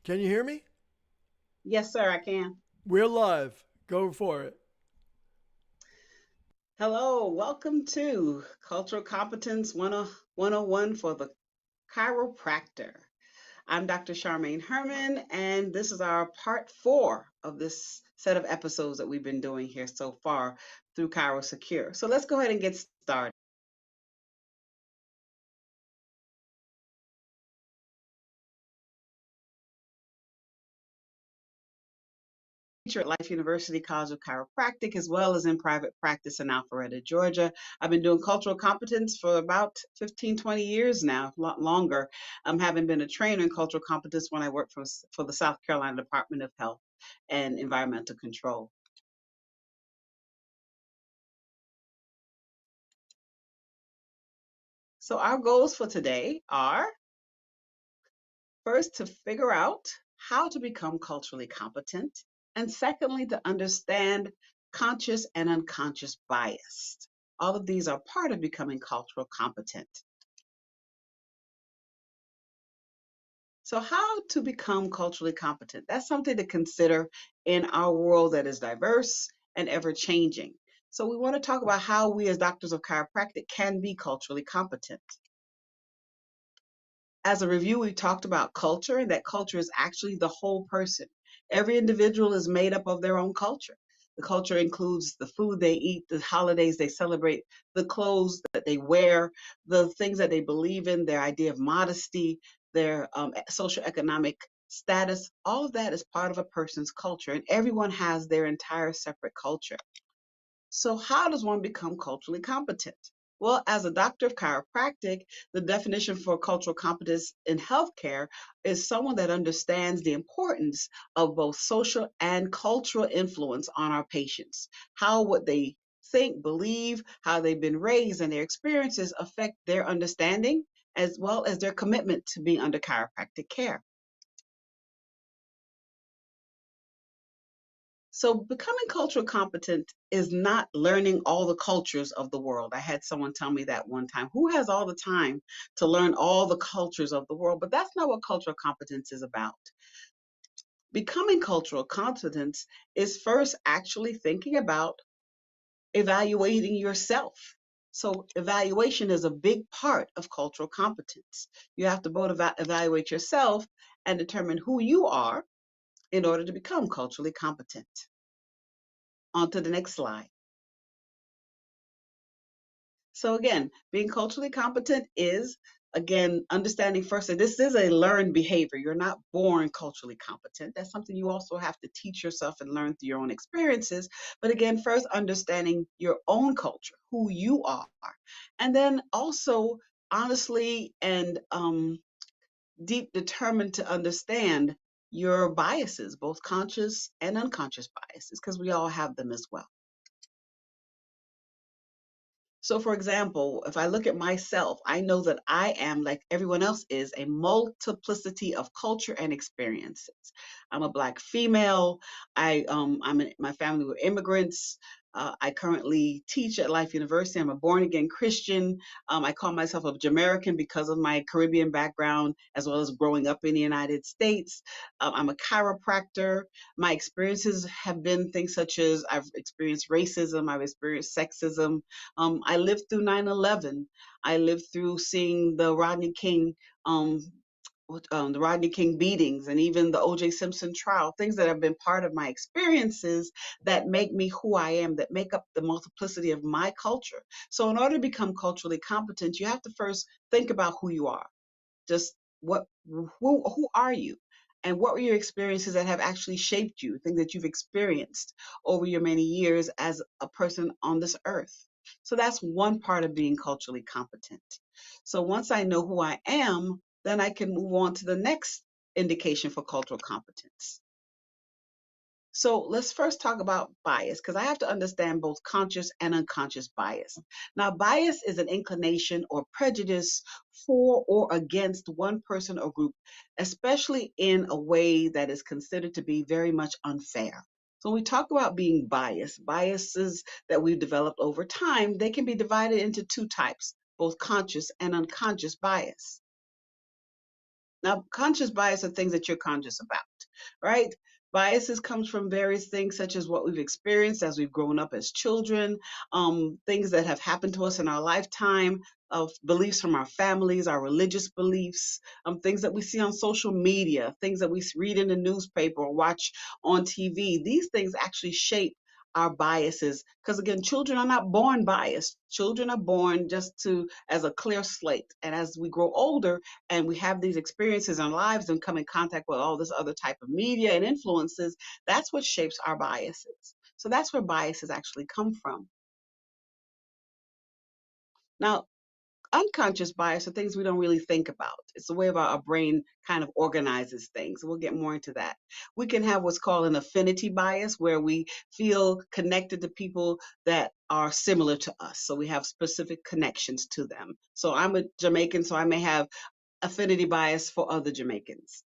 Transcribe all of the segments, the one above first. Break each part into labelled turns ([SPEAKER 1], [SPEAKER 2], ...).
[SPEAKER 1] Can you hear me?
[SPEAKER 2] Yes, sir, I can.
[SPEAKER 1] We're live. Go for it.
[SPEAKER 2] Hello, welcome to Cultural Competence 101 for the Chiropractor. I'm Dr. Charmaine Herman, and this is our part four of this set of episodes that we've been doing here so far through ChiroSecure. So let's go ahead and get started. Teacher at Life University College of Chiropractic, as well as in private practice in Alpharetta, Georgia. I've been doing cultural competence for about 15, 20 years now, a lot longer. Having been a trainer in cultural competence when I worked for the South Carolina Department of Health and Environmental Control. So our goals for today are first to figure out how to become culturally competent, and secondly, to understand conscious and unconscious bias. All of these are part of becoming cultural competent. So, how to become culturally competent? That's something to consider in our world that is diverse and ever changing. So, we want to talk about how we, as doctors of chiropractic, can be culturally competent. As a review, we talked about culture, and that culture is actually the whole person. Every individual is made up of their own culture. The culture includes the food they eat, the holidays they celebrate, the clothes that they wear, the things that they believe in, their idea of modesty, their social economic status. All of that is part of a person's culture, and everyone has their entire separate culture. So, how does one become culturally competent? Well, as a doctor of chiropractic, the definition for cultural competence in healthcare is someone that understands the importance of both social and cultural influence on our patients. How what they think, believe, how they've been raised, and their experiences affect their understanding as well as their commitment to being under chiropractic care. So becoming cultural competent is not learning all the cultures of the world. I had someone tell me that one time. Who has all the time to learn all the cultures of the world? But that's not what cultural competence is about. Becoming cultural competence is first actually thinking about evaluating yourself. So evaluation is a big part of cultural competence. You have to both evaluate yourself and determine who you are in order to become culturally competent. On to the next slide. So again, being culturally competent is again understanding first that this is a learned behavior. You're not born culturally competent. That's something you also have to teach yourself and learn through your own experiences. But again, first understanding your own culture, who you are, and then also honestly and deep determined to understand your biases, both conscious and unconscious biases, because we all have them as well. So, for example, if I look at myself, I know that I am, like everyone else is, a multiplicity of culture and experiences. I'm a Black female. My family were immigrants. I currently teach at Life University. I'm a born again Christian. I call myself a Jamaican because of my Caribbean background, as well as growing up in the United States. I'm a chiropractor. My experiences have been things such as I've experienced racism, I've experienced sexism, I lived through 9/11. I lived through seeing um, the Rodney King beatings, and even the O.J. Simpson trial. Things that have been part of my experiences that make me who I am, that make up the multiplicity of my culture. So, in order to become culturally competent, you have to first think about who you are. Just who are you? And what were your experiences that have actually shaped you, things that you've experienced over your many years as a person on this earth? So that's one part of being culturally competent. So once I know who I am, then I can move on to the next indication for cultural competence. So let's first talk about bias, because I have to understand both conscious and unconscious bias. Now, bias is an inclination or prejudice for or against one person or group, especially in a way that is considered to be very much unfair. So when we talk about being biased, biases that we've developed over time, they can be divided into two types, both conscious and unconscious bias. Now, conscious bias are things that you're conscious about, right? Biases comes from various things such as what we've experienced as we've grown up as children, things that have happened to us in our lifetime, of beliefs from our families, our religious beliefs, things that we see on social media, things that we read in the newspaper or watch on TV. These things actually shape our biases because again, children are not born biased. Children are born just to as a clear slate, and as we grow older and we have these experiences in our lives and come in contact with all this other type of media and influences, that's what shapes our biases. So that's where biases actually come from. Now, unconscious bias are things we don't really think about. It's the way our brain kind of organizes things. We'll get more into that. We can have what's called an affinity bias, where we feel connected to people that are similar to us. So we have specific connections to them. So I'm a Jamaican, so I may have affinity bias for other Jamaicans.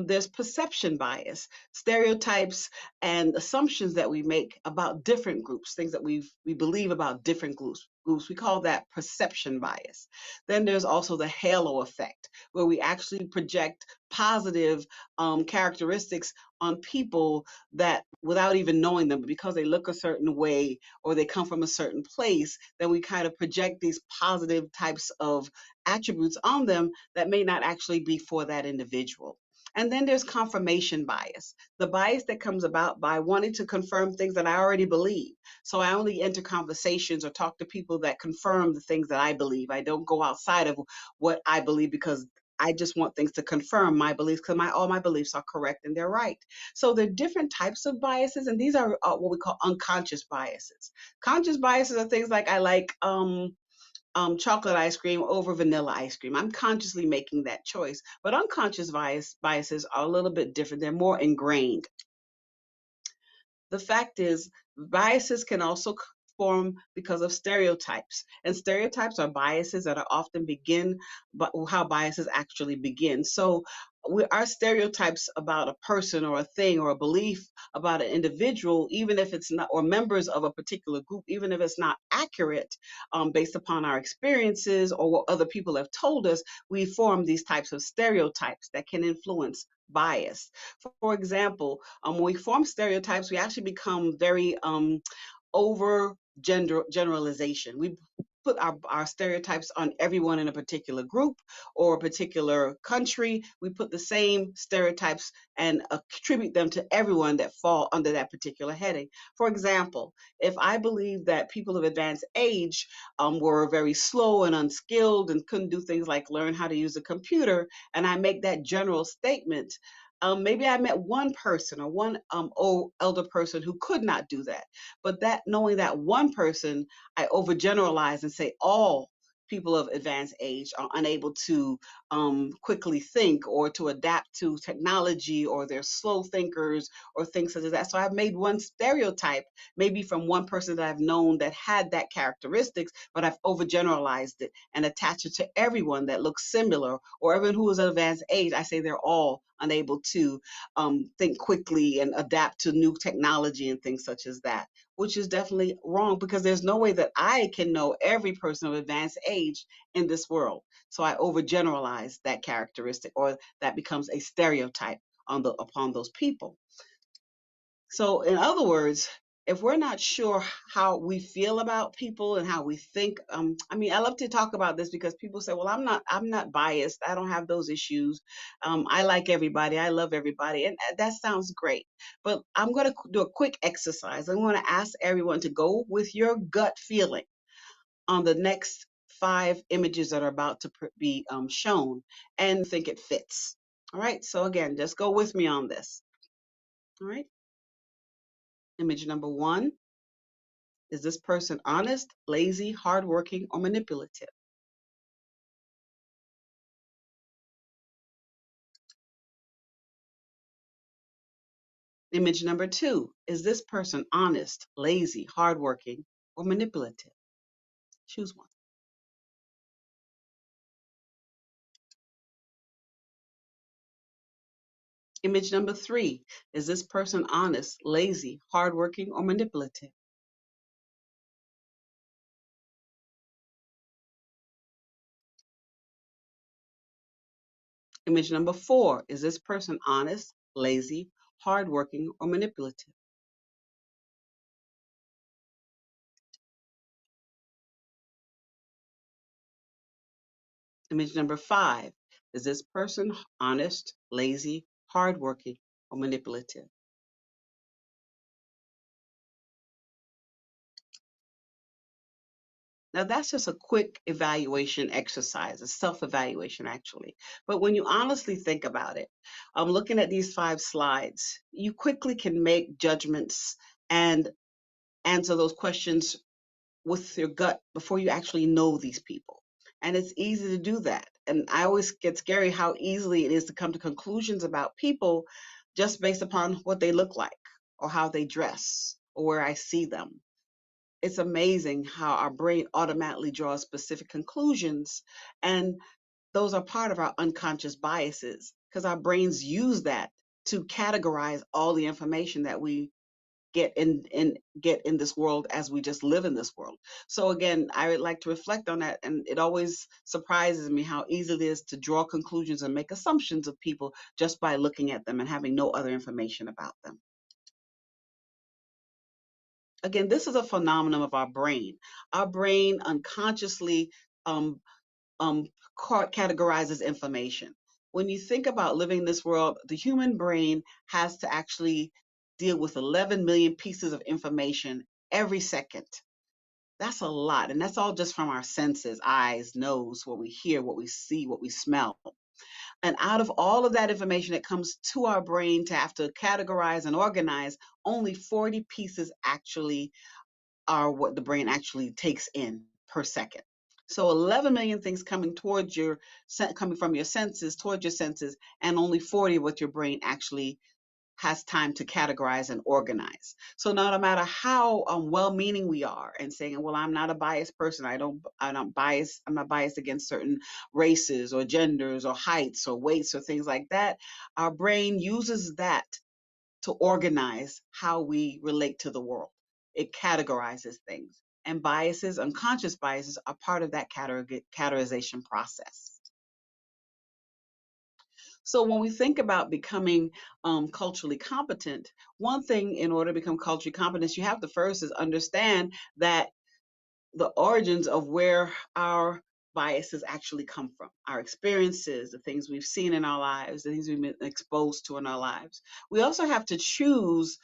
[SPEAKER 2] There's perception bias, stereotypes and assumptions that we make about different groups, things that we believe about different groups. We call that perception bias. Then there's also the halo effect, where we actually project positive characteristics on people that without even knowing them, because they look a certain way or they come from a certain place, then we kind of project these positive types of attributes on them that may not actually be for that individual. And then there's confirmation bias, the bias that comes about by wanting to confirm things that I already believe. So I only enter conversations or talk to people that confirm the things that I believe. I don't go outside of what I believe because I just want things to confirm my beliefs because all my beliefs are correct and they're right. So there are different types of biases, and these are what we call unconscious biases. Conscious biases are things like I like chocolate ice cream over vanilla ice cream. I'm consciously making that choice. But unconscious biases are a little bit different. They're more ingrained. The fact is, biases can also form because of stereotypes. And stereotypes are biases that are often begin, but how biases actually begin. So our stereotypes about a person or a thing or a belief about an individual, even if it's not, or members of a particular group, even if it's not accurate, based upon our experiences or what other people have told us, we form these types of stereotypes that can influence bias. For example, when we form stereotypes, we actually become very over generalization. We put our stereotypes on everyone in a particular group or a particular country. We put the same stereotypes and attribute them to everyone that fall under that particular heading. For example, if I believe that people of advanced age were very slow and unskilled and couldn't do things like learn how to use a computer, and I make that general statement, maybe I met one person or one old elder person who could not do that. But that knowing that one person, I overgeneralize and say all people of advanced age are unable to quickly think or to adapt to technology, or they're slow thinkers or things such as that. So I've made one stereotype, maybe from one person that I've known that had that characteristics, but I've overgeneralized it and attached it to everyone that looks similar, or everyone who is of advanced age. I say they're all unable to think quickly and adapt to new technology and things such as that, which is definitely wrong because there's no way that I can know every person of advanced age in this world. So I overgeneralize that characteristic, or that becomes a stereotype upon those people. So, in other words, if we're not sure how we feel about people and how we think, I mean, I love to talk about this because people say, "Well, I'm not biased. I don't have those issues. I like everybody. I love everybody," and that sounds great. But I'm going to do a quick exercise. I'm going to ask everyone to go with your gut feeling on the next 5 images that are about to be shown, and think it fits. All right. So again, just go with me on this. All right. Image number one. Is this person honest, lazy, hardworking, or manipulative? Image number two. Is this person honest, lazy, hardworking, or manipulative? Choose one. Image number three. Is this person honest, lazy, hardworking, or manipulative? Image number 4, is this person honest, lazy, hardworking, or manipulative? Image number 5, is this person honest, lazy, hardworking, or manipulative? Now, that's just a quick evaluation exercise, a self evaluation, actually. But when you honestly think about it, looking at these 5 slides, you quickly can make judgments and answer those questions with your gut before you actually know these people. And it's easy to do that. And I always get scary how easily it is to come to conclusions about people just based upon what they look like or how they dress or where I see them. It's amazing how our brain automatically draws specific conclusions, and those are part of our unconscious biases because our brains use that to categorize all the information that we get in this world as we just live in this world. So again, I would like to reflect on that, and it always surprises me how easy it is to draw conclusions and make assumptions of people just by looking at them and having no other information about them. Again, this is a phenomenon of our brain. Our brain unconsciously um, um, categorizes information. When you think about living in this world, the human brain has to actually deal with 11 million pieces of information every second. That's a lot. And that's all just from our senses: eyes, nose, what we hear, what we see, what we smell. And out of all of that information that comes to our brain to have to categorize and organize, only 40 pieces actually are what the brain actually takes in per second. So 11 million things coming towards your coming from your senses towards your senses, and only 40 what your brain actually has time to categorize and organize. So no matter how well-meaning we are and saying, well, I'm not a biased person, I'm not biased against certain races or genders or heights or weights or things like that, our brain uses that to organize how we relate to the world. It categorizes things. And biases, unconscious biases, are part of that categorization process. So when we think about becoming culturally competent, one thing in order to become culturally competent, you have to first is understand that the origins of where our biases actually come from, our experiences, the things we've seen in our lives, the things we've been exposed to in our lives. We also have to choose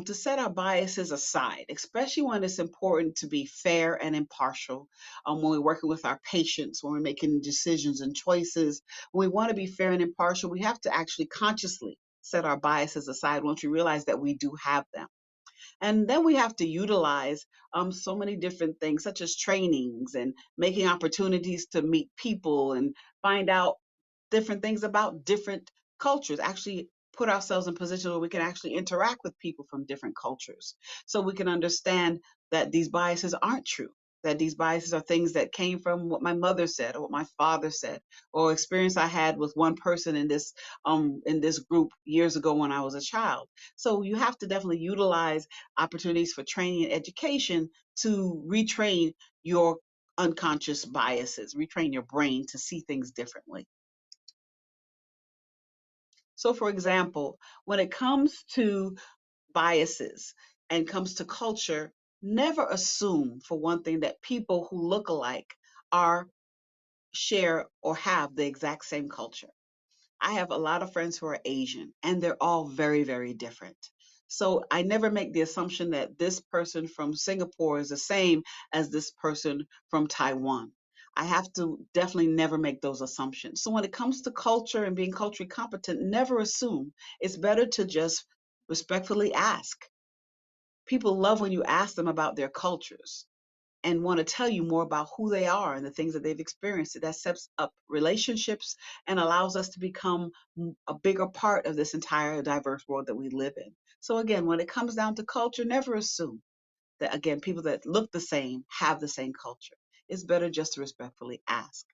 [SPEAKER 2] to set our biases aside, especially when it's important to be fair and impartial. When we're working with our patients, when we're making decisions and choices, when we want to be fair and impartial, we have to actually consciously set our biases aside once we realize that we do have them. And then we have to utilize so many different things, such as trainings and making opportunities to meet people and find out different things about different cultures, actually put ourselves in positions where we can actually interact with people from different cultures so we can understand that these biases aren't true, that these biases are things that came from what my mother said or what my father said or experience I had with one person in this group years ago when I was a child. So you have to definitely utilize opportunities for training and education to retrain your unconscious biases, retrain your brain to see things differently. So, for example, when it comes to biases and comes to culture, never assume, for one thing, that people who look alike are share or have the exact same culture. I have a lot of friends who are Asian, and they're all very, very different. So I never make the assumption that this person from Singapore is the same as this person from Taiwan. I have to definitely never make those assumptions. So when it comes to culture and being culturally competent, never assume. It's better to just respectfully ask. People love when you ask them about their cultures and want to tell you more about who they are and the things that they've experienced. That sets up relationships and allows us to become a bigger part of this entire diverse world that we live in. So again, when it comes down to culture, never assume that, again, people that look the same have the same culture. It's better just to respectfully ask.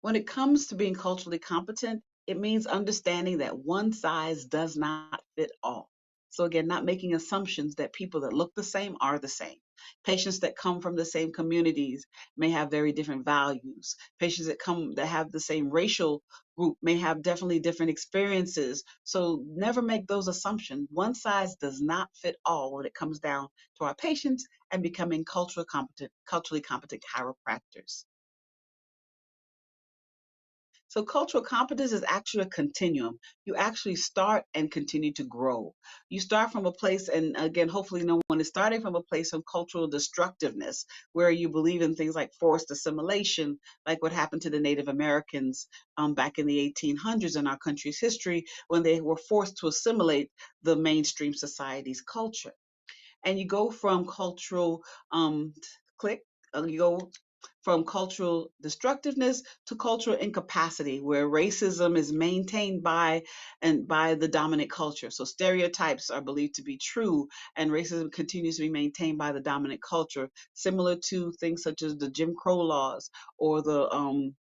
[SPEAKER 2] When it comes to being culturally competent, it means understanding that one size does not fit all. So again, not making assumptions that people that look the same are the same. Patients that come from the same communities may have very different values. Patients that have the same racial group may have definitely different experiences. So never make those assumptions. One size does not fit all when it comes down to our patients and becoming culturally competent chiropractors. So cultural competence is actually a continuum. You actually start and continue to grow. You start from a place, and again, hopefully no one is starting from a place of cultural destructiveness, where you believe in things like forced assimilation, like what happened to the Native Americans back in the 1800s in our country's history, when they were forced to assimilate the mainstream society's culture. And you go from cultural click you go from cultural destructiveness to cultural incapacity, where racism is maintained by the dominant culture. So stereotypes are believed to be true, and racism continues to be maintained by the dominant culture, similar to things such as the Jim Crow laws or the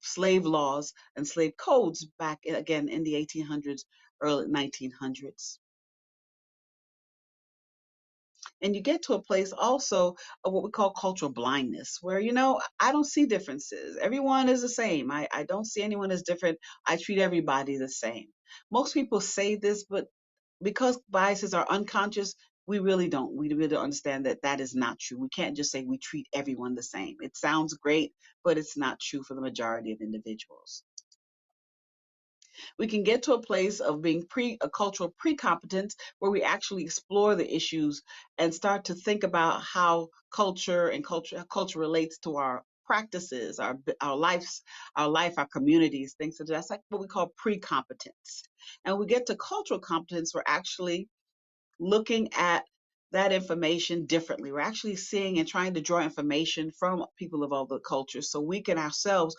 [SPEAKER 2] slave laws and slave codes back again in the 1800s, early 1900s. And you get to a place also of what we call cultural blindness, where, I don't see differences. Everyone is the same. I don't see anyone as different. I treat everybody the same. Most people say this, but because biases are unconscious, we really don't. We really don't understand that that is not true. We can't just say we treat everyone the same. It sounds great, but it's not true for the majority of individuals. We can get to a place of being a cultural pre-competence, where we actually explore the issues and start to think about how culture relates to our practices, our lives, our communities, things such. That's like what we call pre-competence. And we get to cultural competence, we're actually looking at that information differently. We're actually seeing and trying to draw information from people of other cultures, so we can ourselves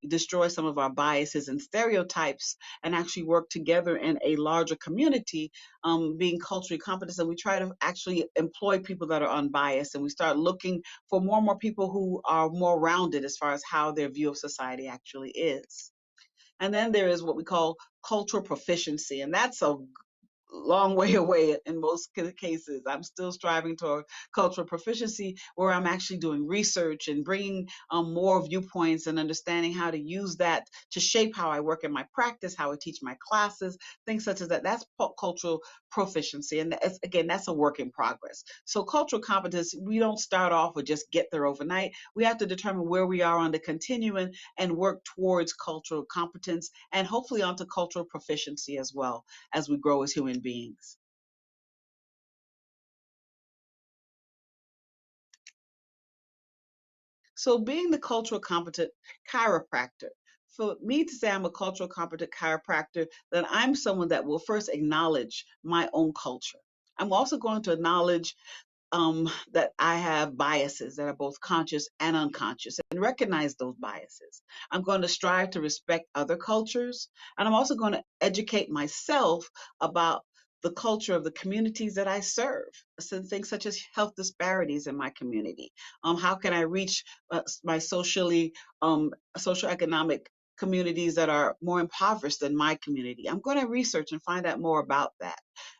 [SPEAKER 2] destroy some of our biases and stereotypes and actually work together in a larger community, being culturally competent. And we try to actually employ people that are unbiased, and we start looking for more and more people who are more rounded as far as how their view of society actually is. And then there is what we call cultural proficiency, and that's a long way away in most cases. I'm still striving toward cultural proficiency, where I'm actually doing research and bringing more viewpoints and understanding how to use that to shape how I work in my practice, how I teach my classes, things such as that. That's cultural proficiency. And again, that's a work in progress. So cultural competence, we don't start off with just get there overnight. We have to determine where we are on the continuum and work towards cultural competence and hopefully onto cultural proficiency as well as we grow as human beings. So being the cultural competent chiropractor, for me to say I'm a cultural competent chiropractor, then I'm someone that will first acknowledge my own culture. I'm also going to acknowledge that I have biases that are both conscious and unconscious, and recognize those biases. I'm going to strive to respect other cultures, and I'm also going to educate myself about the culture of the communities that I serve. So things such as health disparities in my community. How can I reach my socioeconomic communities that are more impoverished than my community? I'm going to research and find out more about that.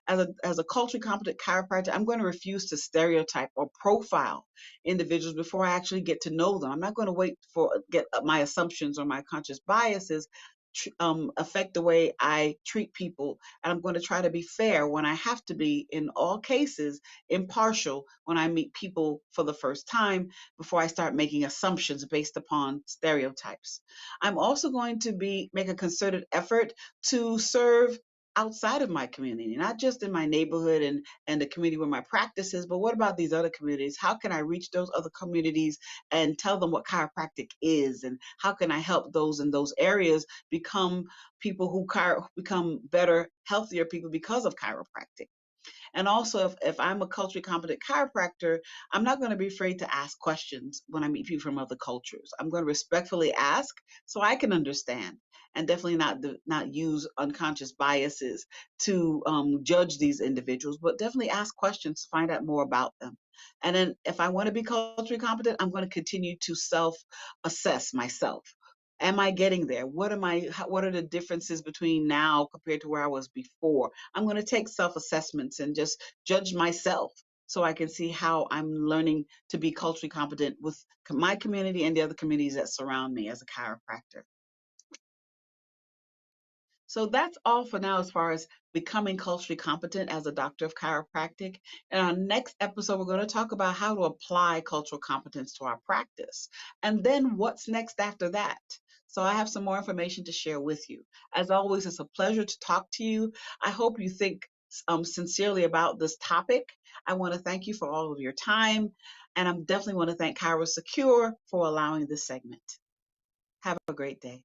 [SPEAKER 2] As a culturally competent chiropractor, I'm going to refuse to stereotype or profile individuals before I actually get to know them. I'm not going to wait for get my assumptions or my conscious biases affect the way I treat people. And I'm going to try to be fair when I have to be, in all cases, impartial when I meet people for the first time, before I start making assumptions based upon stereotypes. I'm also going to make a concerted effort to serve outside of my community, not just in my neighborhood and the community where my practice is, but what about these other communities? How can I reach those other communities and tell them what chiropractic is, and how can I help those in those areas become people who become better, healthier people because of chiropractic? And also, if I'm a culturally competent chiropractor, I'm not going to be afraid to ask questions when I meet people from other cultures. I'm going to respectfully ask so I can understand, and definitely not use unconscious biases to judge these individuals, but definitely ask questions to find out more about them. And then if I want to be culturally competent, I'm going to continue to self assess myself. Am I getting there? What are the differences between now compared to where I was before? I'm going to take self-assessments and just judge myself so I can see how I'm learning to be culturally competent with my community and the other communities that surround me as a chiropractor. So that's all for now as far as becoming culturally competent as a doctor of chiropractic. In our next episode, we're going to talk about how to apply cultural competence to our practice. And then what's next after that? So I have some more information to share with you. As always, it's a pleasure to talk to you. I hope you think sincerely about this topic. I want to thank you for all of your time. And I definitely want to thank ChiroSecure for allowing this segment. Have a great day.